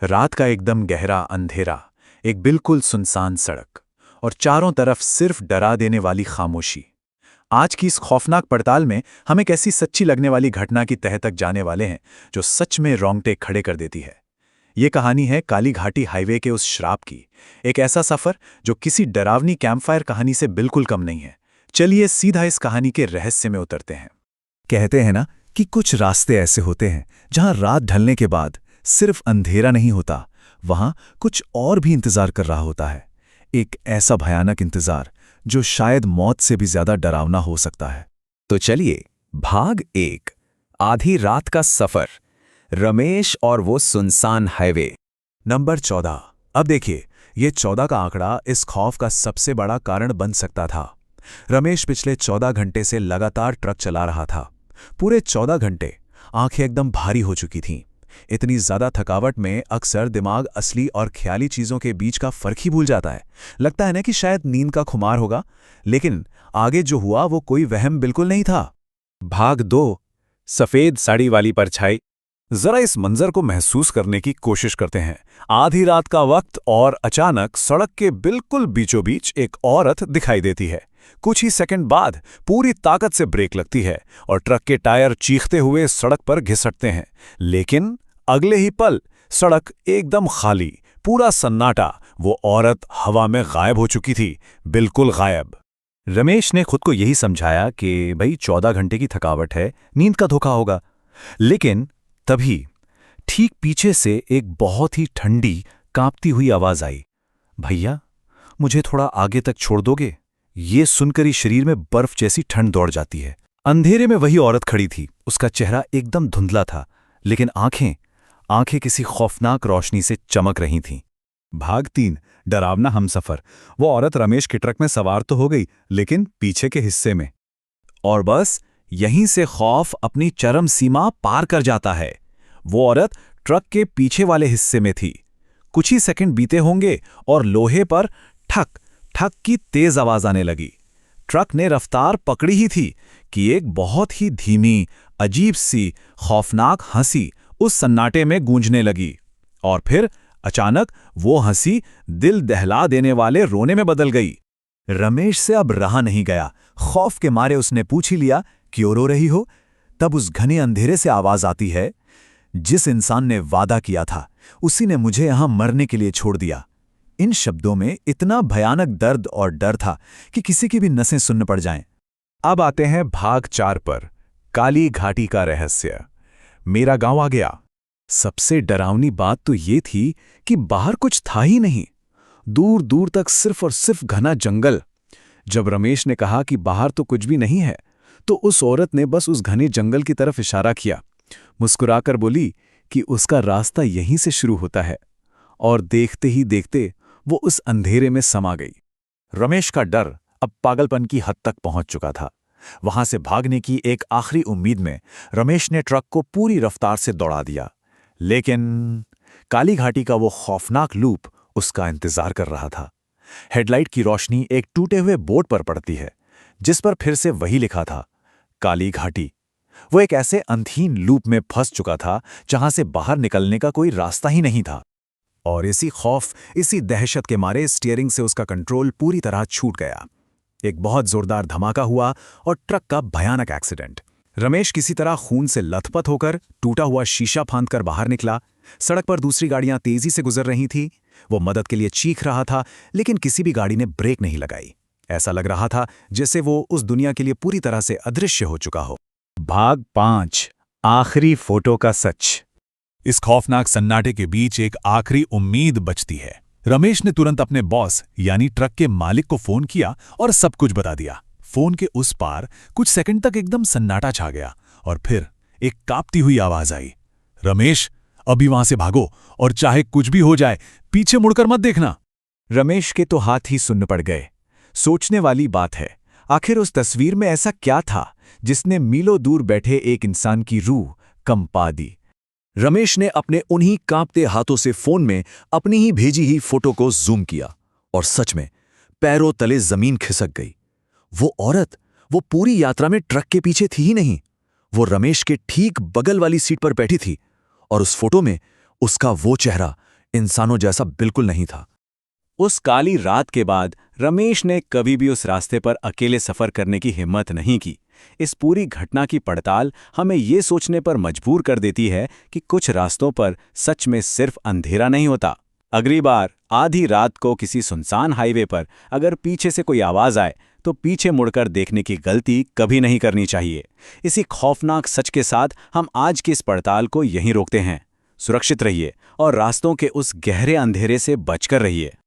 रात का एकदम गहरा अंधेरा, एक बिल्कुल सुनसान सड़क और चारों तरफ सिर्फ डरा देने वाली खामोशी। आज की इस खौफनाक पड़ताल में हम एक ऐसी सच्ची लगने वाली घटना की तह तक जाने वाले हैं जो सच में रोंगटे खड़े कर देती है। ये कहानी है काली घाटी हाईवे के उस श्राप की, एक ऐसा सफर जो किसी डरावनी कैंपफायर कहानी से बिल्कुल कम नहीं है। चलिए सीधा इस कहानी के रहस्य में उतरते हैं। कहते हैं ना कि कुछ रास्ते ऐसे होते हैं जहां रात ढलने के बाद सिर्फ अंधेरा नहीं होता, वहां कुछ और भी इंतजार कर रहा होता है। एक ऐसा भयानक इंतजार जो शायद मौत से भी ज्यादा डरावना हो सकता है। तो चलिए, भाग 1, आधी रात का सफर, रमेश और वो सुनसान हाईवे। नंबर 14। अब देखिए, ये 14 का आंकड़ा इस खौफ का सबसे बड़ा कारण बन सकता था। रमेश पिछले 14 घंटे से लगातार ट्रक चला रहा था। पूरे 14 घंटे आंखें एकदम भारी हो चुकी थीं। इतनी ज्यादा थकावट में अक्सर दिमाग असली और ख्याली चीजों के बीच का फर्क ही भूल जाता है। लगता है ना कि शायद नींद का खुमार होगा, लेकिन आगे जो हुआ वो कोई वहम बिल्कुल नहीं था। भाग 2, सफेद साड़ी वाली परछाई। जरा इस मंजर को महसूस करने की कोशिश करते हैं। आधी रात का वक्त और अचानक सड़क के बिल्कुल बीचों बीच एक औरत दिखाई देती है। कुछ ही सेकंड बाद पूरी ताकत से ब्रेक लगती है और ट्रक के टायर चीखते हुए सड़क पर घिसटते हैं। लेकिन अगले ही पल सड़क एकदम खाली, पूरा सन्नाटा। वो औरत हवा में गायब हो चुकी थी, बिल्कुल गायब। रमेश ने खुद को यही समझाया कि भाई 14 घंटे की थकावट है, नींद का धोखा होगा। लेकिन तभी ठीक पीछे से एक बहुत ही ठंडी, कांपती हुई आवाज आई, भैया मुझे थोड़ा आगे तक छोड़ दोगे? ये सुनकर ही शरीर में बर्फ जैसी ठंड दौड़ जाती है। अंधेरे में वही औरत खड़ी थी। उसका चेहरा एकदम धुंधला था, लेकिन आंखें किसी खौफनाक रोशनी से चमक रही थीं। भाग 3, डरावना हमसफर। वो औरत रमेश के ट्रक में सवार तो हो गई, लेकिन पीछे के हिस्से में। और बस यहीं से खौफ अपनी चरम सीमा पार कर जाता है। वो औरत ट्रक के पीछे वाले हिस्से में थी। कुछ ही सेकंड बीते होंगे और लोहे पर ठक ठक की तेज आवाज आने लगी। ट्रक ने रफ्तार पकड़ी ही थी कि एक बहुत ही धीमी, अजीब सी, खौफनाक हंसी उस सन्नाटे में गूंजने लगी। और फिर अचानक वो हंसी दिल दहला देने वाले रोने में बदल गई। रमेश से अब रहा नहीं गया। खौफ के मारे उसने पूछ ही लिया, क्यों रो रही हो? तब उस घने अंधेरे से आवाज आती है, जिस इंसान ने वादा किया था उसी ने मुझे यहां मरने के लिए छोड़ दिया। इन शब्दों में इतना भयानक दर्द और डर था कि किसी की भी नसें सुन्न पड़ जाएं। अब आते हैं भाग 4 पर, काली घाटी का रहस्य। मेरा गांव आ गया। सबसे डरावनी बात तो ये थी कि बाहर कुछ था ही नहीं। दूर दूर तक सिर्फ और सिर्फ घना जंगल। जब रमेश ने कहा कि बाहर तो कुछ भी नहीं है, तो उस औरत ने बस उस घने जंगल की तरफ इशारा किया, मुस्कुराकर बोली कि उसका रास्ता यहीं से शुरू होता है। और देखते ही देखते वो उस अंधेरे में समा गई। रमेश का डर अब पागलपन की हद तक पहुंच चुका था। वहां से भागने की एक आखिरी उम्मीद में रमेश ने ट्रक को पूरी रफ्तार से दौड़ा दिया। लेकिन काली घाटी का वो खौफनाक लूप उसका इंतजार कर रहा था। हेडलाइट की रोशनी एक टूटे हुए बोर्ड पर पड़ती है, जिस पर फिर से वही लिखा था, काली घाटी। वो एक ऐसे अंधहीन लूप में फंस चुका था जहां से बाहर निकलने का कोई रास्ता ही नहीं था। और इसी खौफ, इसी दहशत के मारे स्टीयरिंग से उसका कंट्रोल पूरी तरह छूट गया। एक बहुत जोरदार धमाका हुआ और ट्रक का भयानक एक्सीडेंट। रमेश किसी तरह खून से लथपथ होकर टूटा हुआ शीशा फांदकर बाहर निकला। सड़क पर दूसरी गाड़ियां तेजी से गुजर रही थी। वो मदद के लिए चीख रहा था, लेकिन किसी भी गाड़ी ने ब्रेक नहीं लगाई। ऐसा लग रहा था जैसे वो उस दुनिया के लिए पूरी तरह से अदृश्य हो चुका हो। भाग 5, आखिरी फोटो का सच। इस खौफनाक सन्नाटे के बीच एक आखिरी उम्मीद बचती है। रमेश ने तुरंत अपने बॉस यानी ट्रक के मालिक को फोन किया और सब कुछ बता दिया। फोन के उस पार कुछ सेकंड तक एकदम सन्नाटा छा गया और फिर एक कांपती हुई आवाज आई, रमेश अभी वहां से भागो और चाहे कुछ भी हो जाए पीछे मुड़कर मत देखना। रमेश के तो हाथ ही सुन्न पड़ गए। सोचने वाली बात है, आखिर उस तस्वीर में ऐसा क्या था जिसने मीलों दूर बैठे एक इंसान की रूह कंपा दी। रमेश ने अपने उन्हीं कांपते हाथों से फोन में अपनी ही भेजी ही फोटो को जूम किया और सच में पैरों तले जमीन खिसक गई। वो औरत वो पूरी यात्रा में ट्रक के पीछे थी ही नहीं, वो रमेश के ठीक बगल वाली सीट पर बैठी थी और उस फोटो में उसका वो चेहरा इंसानों जैसा बिल्कुल नहीं था। उस काली रात के बाद रमेश ने कभी भी उस रास्ते पर अकेले सफर करने की हिम्मत नहीं की। इस पूरी घटना की पड़ताल हमें ये सोचने पर मजबूर कर देती है कि कुछ रास्तों पर सच में सिर्फ अंधेरा नहीं होता। अगली बार आधी रात को किसी सुनसान हाईवे पर अगर पीछे से कोई आवाज आए तो पीछे मुड़कर देखने की गलती कभी नहीं करनी चाहिए। इसी खौफनाक सच के साथ हम आज की इस पड़ताल को यहीं रोकते हैं। सुरक्षित रहिए और रास्तों के उस गहरे अंधेरे से बचकर रहिए।